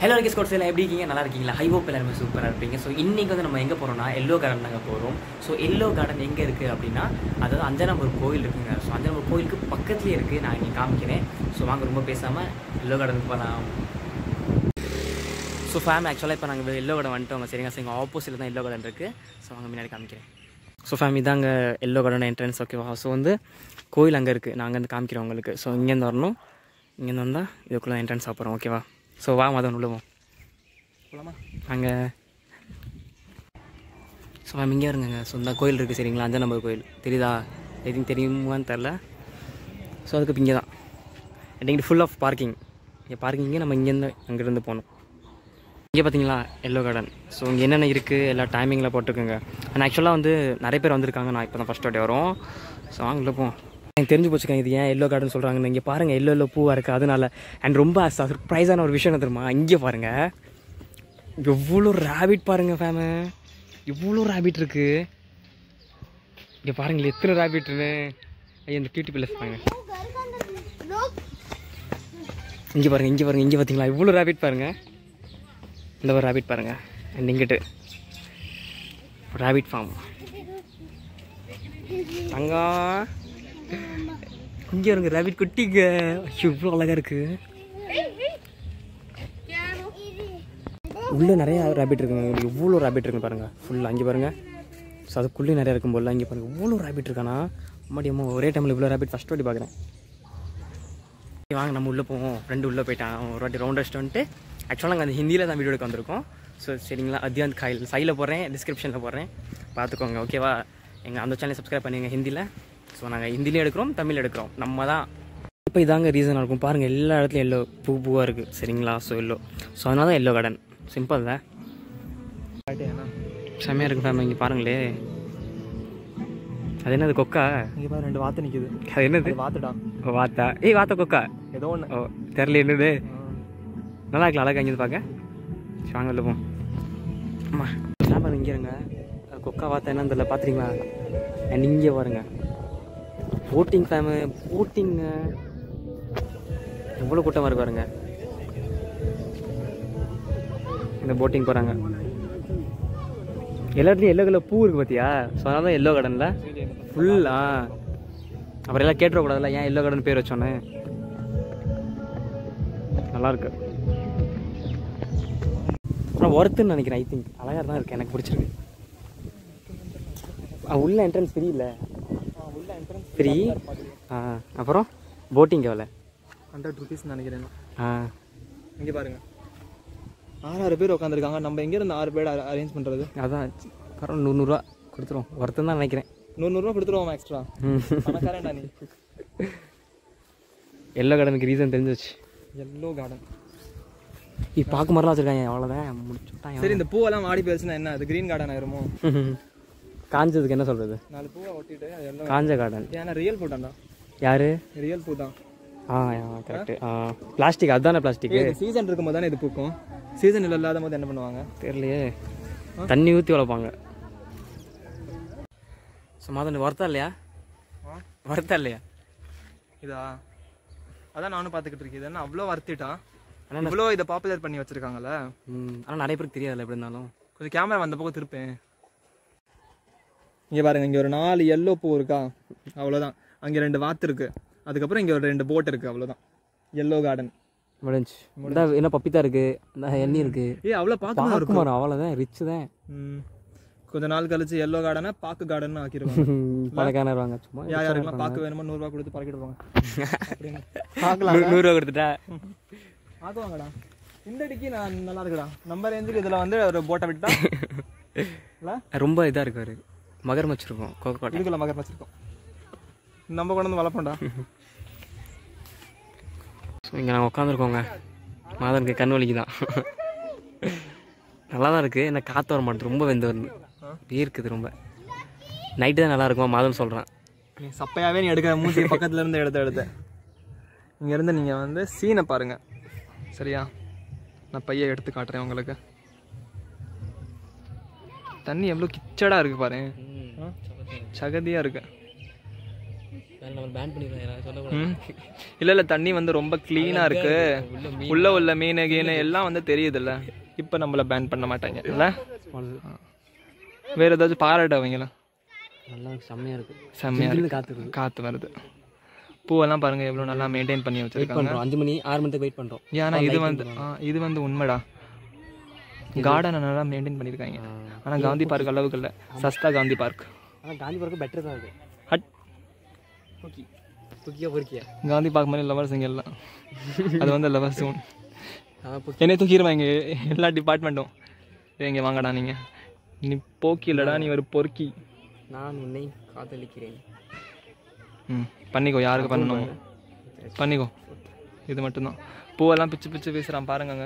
Hello ஸ்கோட்ஸ் எல்லாம் எப்படி இருக்கீங்க? நல்லா இருக்கீங்களா? ஹை ஹோப் எல்லாருமே சூப்பராக இருப்பீங்க. ஸோ இன்றைக்கி வந்து நம்ம எங்கே போகிறோம்னா எல்லோ கார்டன் நாங்கள் போகிறோம். ஸோ எல்லோ கார்டன் எங்கே இருக்குது அப்படின்னா, அதாவது 5 நம்பர் கோயில் இருக்குங்க. ஸோ 5 நம்பர் கோயிலுக்கு பக்கத்துலேயே இருக்குது. நான் இங்கே காமிக்கிறேன். ஸோ வாங்க ரொம்ப பேசாமல் எல்லோ கார்டனுக்கு போகலாம். ஸோ ஆக்சுவலாக இப்போ நாங்கள் எல்லோ கார்டன் வந்துட்டோங்க. சரிங்க, எங்கள் ஆப்போசிட்டில் தான் எல்லோ கார்டன் இருக்குது. ஸோ வாங்க முன்னாடி காமிக்கிறேன். ஸோ இதாங்க எல்லோ கார்டன் என்ட்ரன்ஸ். ஓகேவா? ஸோ வந்து கோயில் அங்கே இருக்குது. நான் அங்கேருந்து காமிக்கிறேன் உங்களுக்கு. ஸோ இங்கேருந்து வரணும். இங்கேருந்து வந்தால் இதுக்குள்ளே என்ட்ரன்ஸ் ஆகிறோம். ஓகேவா? ஸோ வா மதம் உள்ளுவோம் போகலாமா அங்கே. ஸோ இங்கே இருங்க. ஸோ இந்த கோயில் இருக்குது. சரிங்களா? 5 நம்பர் கோயில் தெரியுதா? எதுவும் தெரியுமான்னு தெரில. ஸோ அதுக்கு இப்போ இங்கே தான் இங்கே ஃபுல் ஆஃப் பார்க்கிங். இங்கே பார்க்கிங்கே நம்ம இங்கேருந்து அங்கேருந்து போகணும். இங்கே பார்த்தீங்களா எல்லோ கார்டன். ஸோ இங்கே என்னென்ன இருக்குது எல்லா டைமிங்கில் போட்டிருக்குங்க. ஆனால் ஆக்சுவலாக வந்து நிறைய பேர் வந்திருக்காங்க. நான் இப்போ தான் ஃபஸ்ட் வாட்டி வரோம். ஸோ வாங்க போவோம். எனக்கு தெரிஞ்சு போச்சுக்கேன் இது ஏன் எல்லோ கார்டன் சொல்கிறாங்கன்னு. இங்கே பாருங்கள் எல்லோ பூவாக இருக்குது அதனால. அண்ட் ரொம்ப சர்ப்ரைஸான ஒரு விஷயம் தெரியுமா? இங்கே பாருங்கள் எவ்வளோ ரேபிட் பாருங்கள் ஃபேமு. எவ்வளோ ரேபிட் இருக்குது இங்கே பாருங்கள். எத்தனை ரேபிட்னு இந்த கியூட்டி பிளஸ் பாருங்கள். இங்கே பாருங்கள், இங்கே பாருங்கள், இங்கே பார்த்தீங்களா இவ்வளோ ரேபிட் பாருங்கள். இந்த ஒரு ரேபிட் பாருங்கள். அண்ட் இங்கிட்டு ரேபிட் ஃபார்ம் அங்கே இங்கே வருங்க ரேபிட் குட்டிங்க. இவ்வளோ அழகாக இருக்குது. உள்ளே நிறையா ரேபிட் இருக்குங்க. எவ்வளோ ரேபிட் இருக்குன்னு பாருங்கள். ஃபுல்லாக அங்கே பாருங்கள். ஸோ அதுக்குள்ளேயும் நிறையா இருக்கும் போல். அங்கே பாருங்கள் எவ்வளோ ரேபிட் இருக்கானா. அம்மாடியம்மா ஒரே டைமில் இவ்வளோ ரேபிட் ஃபஸ்ட் வாட்டி பார்க்குறேன். வாங்க நம்ம உள்ளே போவோம். ஃப்ரெண்டு உள்ளே போயிட்டான். ஒரு வாட்டி ரவுண்ட் அடிச்சுட்டு வந்துட்டு ஆக்சுவலாக நாங்கள் அந்த ஹிந்தியில் தான் வீடியோ எடுக்க வந்திருக்கோம். ஸோ சரிங்களா? அத்தியாந்த் காயில் சைடில் போடுறேன், டிஸ்கிரிப்ஷனில் போடுறேன், பார்த்துக்கோங்க. ஓகேவா? எங்கள் அந்த சேனலை சப்ஸ்கிரைப் பண்ணுங்க ஹிந்தியில். ஸோ நாங்கள் ஹிந்திலையும் எடுக்கிறோம், தமிழ் எடுக்கிறோம். நம்ம தான் இப்போ இதாங்க ரீசனாக இருக்கும். பாருங்கள் எல்லா இடத்துலையும் எல்லோ பூவாக இருக்குது. சரிங்களா? So yellow. ஸோ அதனால தான் எல்லோ கார்டன். சிம்பிள் தான், செம்மையாக இருக்குது ஃபேமிலி. இங்கே பாருங்களே அது என்னது கொக்கா? இங்கே பாரு 2 வாத்து நிற்குது. அது என்னது? வாத்துடா. வாத்தா? வாத்த கொக்கா ஏதோ ஒன்று. ஓ தெரில என்னது. நல்லா இருக்கலாம் அழகாக இங்கே பார்க்க. வாங்க இல்லை போம். ஆமாம் சாம்பார் இங்கே இருங்க. கொக்கா வாத்தா என்னன்னு தெரியல. பார்த்துறீங்களா? அண்ட் இங்கே பாருங்க போட்டிங் ஃபேமு. போட்டிங்க எவ்வளோ கூட்டமாக இருக்கு பாருங்க. இந்த போட்டிங் போகிறாங்க. எல்லா இடத்துலையும் எல்லோ கலர் பூ இருக்குது பார்த்தியா? ஸோ அதனால தான் எல்லோ கார்டனில் ஃபுல்லா. அப்புறம் எல்லாம் கேட்டுறக்கூடாதுல்ல ஏன் எல்லோ கார்டன் பேர் வச்சோன்னே. நல்லாயிருக்கு. ஆனால் ஒர்த்துன்னு நினைக்கிறேன். ஐ திங்க் அழகாக தான் இருக்குது. எனக்கு பிடிச்சிருக்கு. உள்ள என்ட்ரன்ஸ் ஃப்ரீ இல்லை? ஃப்ரீ. அப்புறம் போட்டிங் எவ்வளோ? 100 rupees நினைக்கிறேன். இங்கே பாருங்க 6 பேர் உட்காந்துருக்காங்க. நம்ம எங்கேருந்து 6 பேர் அரேஞ்ச் பண்ணுறது? அதான் பரவாயில்ல. 100 கொடுத்துருவோம். ஒருத்தன் தான் நினைக்கிறேன். 100 கொடுத்துருவோம் எக்ஸ்ட்ரா. பணக்காரன்டா நீ. எல்லோ கார்டனுக்கு ரீசன் தெரிஞ்சிச்சு. எல்லோ கார்டன் பார்க்க மாதிரிலாம் வச்சுருக்காங்க. அவ்வளோதான் முடிச்சுட்டாங்க. சரி இந்த பூவெல்லாம் வாடி போயிடுச்சுன்னா என்ன அது க்ரீன் கார்டன் ஆயிருமோ? காஞ்சதுக்கு என்ன சொல்கிறது? 4 பூவை ஒட்டிட்டு எல்லோ காஞ்ச கார்டன். ஏன்னா ரியல் பூ தான்டா. யாரு? ரியல் பூ தான். கரெக்டு. பிளாஸ்டிக் அதுதானே? பிளாஸ்டிக்கு சீசன் இருக்கும்போது தானே இது பூக்கும். சீசன் இல்லாத போது என்ன பண்ணுவாங்க தெரியலையே. தண்ணி ஊற்றி வளர்ப்பாங்க. சும்மா தான் வரத்தா இல்லையா? வரத்தா இல்லையா இதா? அதான் நானும் பார்த்துக்கிட்டு இருக்கேன். இது என்ன அவ்வளோ வர்த்திட்டா? ஆனால் இவ்வளோ இதை பாப்புலர் பண்ணி வச்சுருக்காங்கல்ல. ஆனால் நிறைய பேருக்கு தெரியாதுல்ல. எப்படி இருந்தாலும் கொஞ்சம் கேமரா வந்த பக்கம் திருப்பேன். இங்கே பாருங்க, இங்கே ஒரு 4 எல்லோ பூ இருக்கா? அவ்வளோதான். அங்கே 2 வாத்து இருக்குது. அதுக்கப்புறம் இங்கே ஒரு 2 போட் இருக்குது. அவ்வளோதான் எல்லோ கார்டன் முடிஞ்சு. என்ன பப்பித்தா இருக்குது, எண்ணி இருக்குது. அவ்வளோ பார்க்க இருக்கும். அவ்வளோதான் ரிச் தான். கொஞ்ச நாள் கழிச்சு எல்லோ கார்டனை பாக்கு கார்டன் ஆக்கிடுவாங்க. பழக்கானருவாங்க. சும்மா யாருக்கெல்லாம் பாக்கு வேணுமோ 100 ரூபா கொடுத்து பறக்கிடுவாங்க. பார்க்கலாம். 100 ரூபா கொடுத்துட்டா ஆக்குவாங்கடா. இந்த டிக்கி நான் நல்லா இருக்குடா. நம்ம ரேஞ்சுக்கு இதில் வந்து ஒரு போட்டை விட்டா ரொம்ப இதாக இருக்காரு. மகர் வச்சிருக்கோம். கோகோட்டா இதுக்குள்ள மகர் வச்சிருக்கோம். நம்ம கொண்டு வந்து வளர்ப்போம்டா. ஸோ இங்கே நாங்கள் உட்காந்துருக்கோங்க. மாதனுக்கு கண் வலிக்கு தான். நல்லா தான் இருக்குது. என்ன காற்று வர மாட்டேது. ரொம்ப வெந்து வருது. இருக்குது ரொம்ப. நைட்டு தான் நல்லா இருக்குமா மாதன் சொல்கிறேன். நீ சப்பையாகவே நீ எடுக்கிற மூஞ்சி பக்கத்துலேருந்து எடுத்த இங்கேருந்து நீங்கள் வந்து சீனை பாருங்கள். சரியா? நான் பையை எடுத்து காட்டுறேன் உங்களுக்கு. தண்ணி எவ்வளோ கிச்சடாக இருக்குது பாரு. சகதியாக இருக்கு. நம்ம பேன் பண்ணிடுறேன் சொல்லக்கூடாது. இல்லை தண்ணி வந்து ரொம்ப க்ளீனாக இருக்கு, உள்ள மீன் கீனு எல்லாம் வந்து தெரியுதுல்ல. இப்போ நம்மள பேன் பண்ண மாட்டாங்க இல்லை. வேறு ஏதாச்சும் பாராட்டு அவங்கள. நல்லா செம்மையாக இருக்குது. செம்மையாக காற்று காற்று வருது. பூவெல்லாம் பாருங்கள் எவ்வளோ நல்லா மெயின்டைன் பண்ணி வச்சுருக்காங்க. 5 மணி 6 மணிக்கு வெயிட் பண்ணுறோம். ஏன்னா இது வந்து உண்மைடா, கார்டனை நல்லா மெயின்டைன் பண்ணியிருக்காங்க. ஆனால் காந்தி பார்க் அளவுக்கு இல்லை, சஸ்தா காந்தி பார்க். ஆனால் காந்தி பார்க்கு பெட்டர் தான் இருக்குது. ஹட் பொறுக்கியா காந்தி பார்க் மாதிரி லவர்ஸ் இங்கே எல்லாம். அது வந்து லவர்ஸ் ஜோன். என்னை தூக்கிடுவாங்க எல்லா டிபார்ட்மெண்ட்டும். இங்கே வாங்கடா நீங்கள், நீ போக்கி இல்லைடா, நீ ஒரு பொறுக்கி. நான் உன்னை காதலிக்கிறேன். பண்ணிக்கோ, யாருக்கு பண்ணணும் பண்ணிக்கோ. இது மட்டும்தான். பூவெல்லாம் பிச்சு பிச்சு வீசுகிறான் பாருங்கங்க.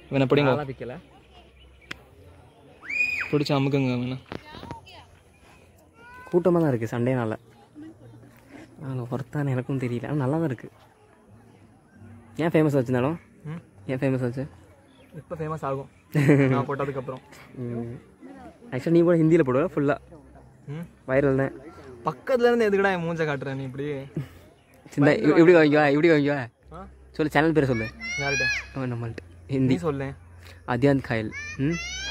இவனை பிடிங்க, பிக்கல பிடிச்சி அமுக்குங்க வேணா. கூட்டமாக தான் இருக்குது சண்டேனால. நாங்கள் ஒருத்தான எனக்கும் தெரியல, ஆனால் நல்லா தான் இருக்குது. ஏன் ஃபேமஸ் ஆச்சுனாலும் ஏன் ஃபேமஸ் ஆச்சு? இப்போ ஃபேமஸ் ஆகும் நான் போட்டதுக்கப்புறம். ஆக்சுவலாக நீ கூட ஹிந்தியில் போடுவ ஃபுல்லாக வைரல் தான். பக்கத்துல இருந்து எதுக்கடா என் மூஞ்ச காட்டுறேன் நீ இப்படி? சின்ன இப்படி வாங்கிக்குவா சொல்லு, சேனல் பேரை சொல்லு. யார்கிட்ட? நம்மள்ட்ட ஹிந்தி சொல்லேன். அத்யாந்த் காயல்.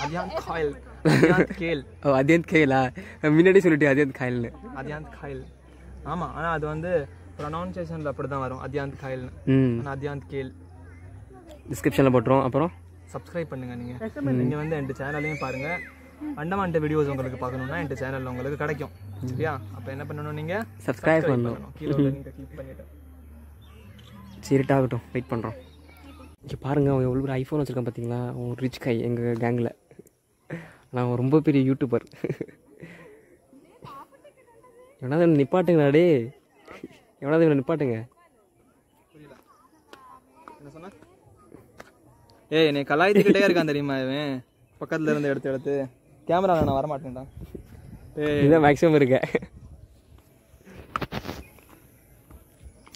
அத்யாந்த் காயல். அத்யாந்த் கேல். ஓ அத்யாந்த் காயலா? முன்னாடி சொல்லிட்டு அத்யாந்த் காயல்னு. அத்யாந்த் காயல் ஆமாம். ஆனால் அது வந்து ப்ரொனவுன்சியேஷனில் அப்படி தான் வரும், அத்யாந்த் காயல்னு. ஆனால் அத்யாந்த் கேல். டிஸ்கிரிப்ஷனில் போட்டுரும். அப்புறம் சப்ஸ்கிரைப் பண்ணுங்கள். நீங்கள் வந்து என் சேனலையும் பாருங்கள். அண்டமான்ட்ட வீடியோஸ் உங்களுக்கு பார்க்கணுன்னா என் சேனலில் உங்களுக்கு கிடைக்கும். சரியா? அப்போ என்ன பண்ணணும், நீங்கள் சப்ஸ்கிரைப் பண்ணணும். கீழே நீங்கள் கிளிக் பண்ணிவிட்டு சரிட்டாகட்டும், வெயிட் பண்ணுறோம். இங்கே பாருங்கள், அவன் எவ்வளோ ஒரு ஐஃபோன் வச்சுருக்கான் பார்த்தீங்களா? அவன் ரிச் கை எங்கள் கேங்கில். நான் அவன் ரொம்ப பெரிய யூடியூபர். எவனாவது என்ன நிப்பாட்டுங்கடா டே, எவனாவது இவனை நிப்பாட்டுங்க. என்ன சொன்ன? ஏய் என்னை கலாய்த்துக்கிட்டே இருக்கான் தெரியுமா இவன்? பக்கத்தில் இருந்து எடுத்து கேமரா நான் வரமாட்டேன்டா. இதுதான் மேக்ஸிமம் இருக்க.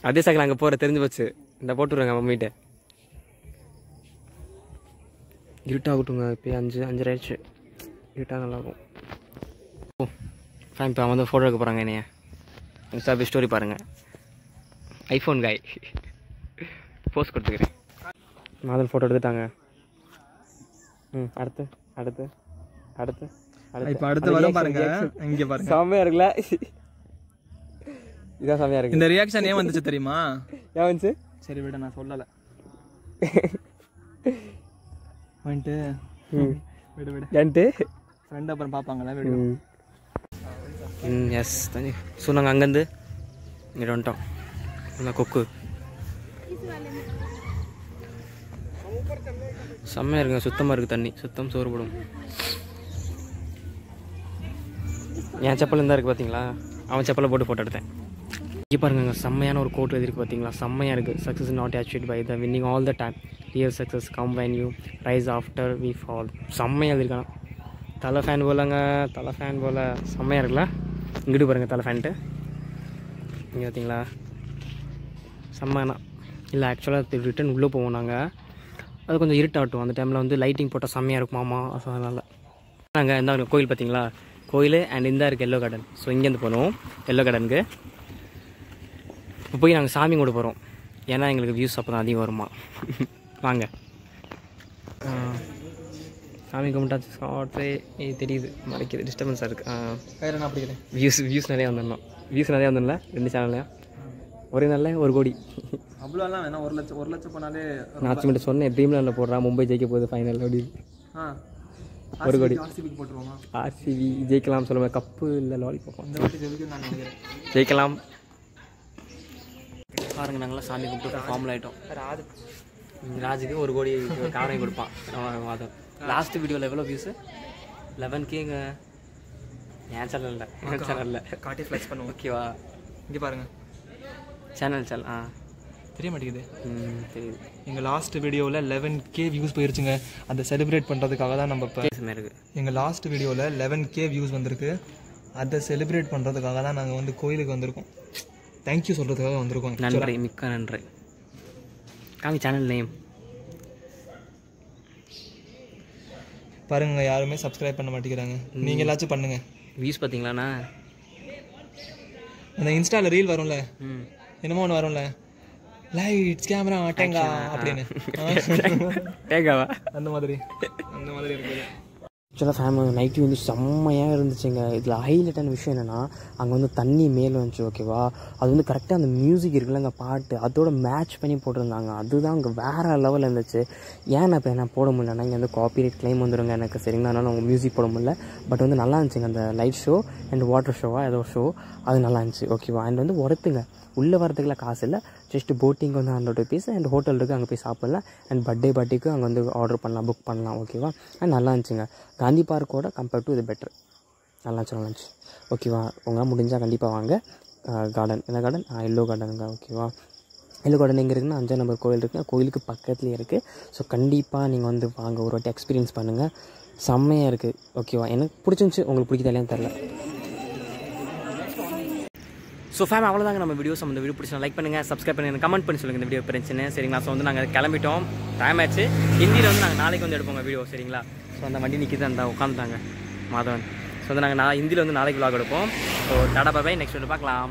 அதே சாக்கில் அங்கே போகிற தெரிஞ்சு போச்சு. இந்த போட்டுருவாங்க மம்மிகிட்ட. இருட்டாகட்டுங்க, இப்போ 5:30 ஆயிடுச்சு. இருட்டாக நல்லாயிருக்கும். ஓ ஃபைன். இப்போ வந்து ஃபோட்டோ எடுக்க போகிறாங்க என்னைய. இன்ஸ்டா ஸ்டோரி பாருங்கள். ஐஃபோன் காய் போஸ்ட் கொடுத்துக்கிறேன். மாதல் ஃபோட்டோ எடுத்துட்டாங்க. அடுத்து அடுத்து அடுத்து இப்போ அடுத்து வர பாருங்க. இங்கே பாருங்க, செம்மையாக இருக்குல்ல? இதான் செம்மையாக இருக்கு. இந்த ரியாக்ஷன் ஏன் வந்துச்சு தெரியுமா? ஏன் வந்துச்சு? சரி விட, நான் சொல்லலை. வந்துட்டு விடு விடு ஏன்ட்டு ஃப்ரெண்ட் அப்புறம் பார்ப்பாங்களா விடு. எஸ் தண்ணி. ஸோ நாங்கள் அங்கேருந்து இங்கே வந்துட்டோம். நல்லா கொக்கு செம்மையாக இருக்குங்க. சுத்தமாக இருக்குது தண்ணி, சுத்தம் சோறு போடும். என் செப்பல் இருந்தால் இருக்குது பார்த்தீங்களா? அவன் செப்பலை போட்டு ஃபோட்டோ எடுத்தேன். இங்கே பாருங்க, செம்மையான ஒரு கோட் எழுதிருக்கு பார்த்தீங்களா? செம்மையாக இருக்குது. Success not achieved by the winning all the time, real success come when you rise after we fall. செம்மையாக எழுதிருக்கான். தலை ஃபேன் போலங்க, தலை ஃபேன் போல். செம்மையாக இருக்குல்ல? இங்கிட்டு பாருங்கள் தலை ஃபேன்ட்டு. இங்கே பார்த்தீங்களா? செம்மையானா இல்லை, ஆக்சுவலாக ரிட்டன் உள்ளே போவோம் நாங்கள். அது கொஞ்சம் இருட்டாகட்டும். அந்த டைமில் வந்து லைட்டிங் போட்டால் செம்மையாக இருக்குமாமா. ஸோ அதனால் நாங்கள் இந்த கோயில் பார்த்தீங்களா? கோயில் அண்ட் இந்த இருக்குது எல்லோ கார்டன். ஸோ இங்கேருந்து போனோம் எல்லோ கார்டனுக்கு. இப்போ போய் நாங்கள் சாமி கூட போகிறோம். ஏன்னா எங்களுக்கு வியூஸ் அப்போ தான் அதிகம் வருமா. வாங்க சாமி கும்பிட்டாச்சு. ஷார்ட்ஸே தெரியுது, மறைக்குது, டிஸ்டர்பன்ஸாக இருக்குது. அப்படிக்கிறேன். வியூஸ் நிறையா வந்துடணும். வியூஸ் நிறையா வந்துடல 2 சேனல்லையும். ஒரே நாளில் 1 கோடி. அவ்வளோலாம் வேணாம். 1 லட்சம் போனாலே. நான் மட்டும் சொன்னேன், ட்ரீம்லேண்டில் போடுறா, மும்பை ஜெயிக்க போகுது ஃபைனல் அப்படின்னு. 1 கோடி. ஆர்சிபி ஜெயிக்கலாம் சொல்லுவேன். கப்பு இல்லை லாலிபாப் ஜெயிக்கலாம். பாருங்க, நாங்களாம் சாமி கும்பிட்டு ஃபார்மல் ஆகிட்டோம். ராஜுக்கு 1 கோடி காரணம் கொடுப்பான் வாதம். லாஸ்ட் வீடியோவில் எவ்வளோ வியூஸு? 11Kங்க. என் சேனலில் காட்டி ஃப்ளெக்ஸ் பண்ணுவோம். ஓகேவா? இங்கே பாருங்கள் சேனல் தெரிய மாட்டேங்குது. தெரியுது. எங்கள் லாஸ்ட் வீடியோவில் 11K வியூஸ் போயிருச்சுங்க. அதை செலிப்ரேட் பண்ணுறதுக்காக தான் நம்ம இப்போ இருக்குது. எங்கள் லாஸ்ட் வீடியோவில் 11K வியூஸ் வந்திருக்கு. அதை செலிப்ரேட் பண்ணுறதுக்காக தான் நாங்கள் வந்து கோயிலுக்கு வந்திருக்கோம். தேங்க்யூ சொல்கிறதுக்காக வந்திருக்கோம். நன்றி, மிக்க நன்றி. காமி சேனல் நேம் பாருங்க, யாருமே சப்ஸ்கிரைப் பண்ண மாட்டேங்கிறாங்க. நீங்கள் எல்லாச்சும் பண்ணுங்கள். வியூஸ் பார்த்தீங்களாண்ணா? அந்த இன்ஸ்டாவில் ரீல் வரும்ல, என்னமோ ஒன்று வரும்ல, லைட்ஸ் கேமரா டேங்கா அப்படின்னு, டேங்காவா அந்த மாதிரி இருக்குது. ஆக்சுவலாக ஃபேமிலி நைட்டு வந்து செம்மையாக இருந்துச்சுங்க. இதில் ஹைலைட்டான விஷயம் என்னென்னா, அங்கே வந்து தண்ணி மேலே வந்துச்சு, ஓகேவா. அது வந்து கரெக்டாக அந்த மியூசிக் இருக்குல்ல, அங்கே பாட்டு அதோட மேட்ச் பண்ணி போட்டிருந்தாங்க. அதுதான் அங்கே வேறு லெவலில் இருந்துச்சு. ஏன் இப்போ என்ன போட முடியலன்னா, இங்கே வந்து காப்பிரைட் கிளைம் வந்துடுங்க எனக்கு, சரிங்களா. அதனால் அவங்க மியூசிக் போட முடியல. பட் வந்து நல்லா இருந்துச்சுங்க அந்த லைட் ஷோ அண்ட் வாட்டர் ஷோவா ஏதோ ஷோ, அது நல்லா இருந்துச்சு, ஓகேவா. அண்ட் வந்து ஒருத்துங்க உள்ளே வரதுக்குலாம் காசு இல்லை, ஜஸ்ட் போட்டிங் வந்து 100 rupees அண்ட் ஹோட்டல் இருக்குது, அங்கே போய் சாப்பிட்லாம். அண்ட் பர்த்டே பார்ட்டிக்கு அங்கே வந்து ஆர்டர் பண்ணலாம், புக் பண்ணலாம், ஓகேவா. அண்ட் நல்லா இருந்துச்சுங்க. காந்தி பார்க்கோட கம்பேர்ட் டு இது பெட்ரு, நல்லா இருந்துச்சு, ஓகேவா. உங்களால் முடிஞ்சால் கண்டிப்பாக வாங்க. கார்டன் என்ன கார்டன்? எல்லோ கார்டனுங்க, ஓகேவா. எல்லோ கார்டன் எங்கே இருக்குன்னா 5 நம்பர் கோயில் இருக்குது, கோயிலுக்கு பக்கத்துலேயே இருக்குது. ஸோ கண்டிப்பாக நீங்கள் வந்து வாங்க, ஒரு வாட்டி எக்ஸ்பீரியன்ஸ் பண்ணுங்கள், செம்மையாக இருக்குது, ஓகேவா. எனக்கு பிடிச்சிருந்துச்சி, உங்களுக்கு பிடிக்குதா இல்லையான்னு தெரில. ஸோ ஃபேம் அவ்வளோதாங்க நம்ம வீடியோஸ். அந்த வீடியோ பிடிச்சா லைக் பண்ணுங்கள், சப்ஸ்கிரைப் பண்ணுங்கள், கமெண்ட் பண்ணி சொல்லுங்கள் இந்த வீடியோ பிரச்சனை, சரிங்களா. ஸோ வந்து நாங்கள் கிளம்பிட்டோம், டைம் ஆச்சு. ஹிந்தியில் வந்து நாங்கள் நாளைக்கு வந்து எடுப்போங்க வீடியோ, சரிங்களா. ஸோ அந்த வண்டி நிற்கிது, அந்த உட்காந்துட்டாங்க மாதவன். ஸோ வந்து நாங்கள் ஹிந்தியில் வந்து நாளைக்கு vlog எடுப்போம். ஸோ டாடா பாய், நெக்ஸ்ட் வீடியோ பார்க்கலாம்.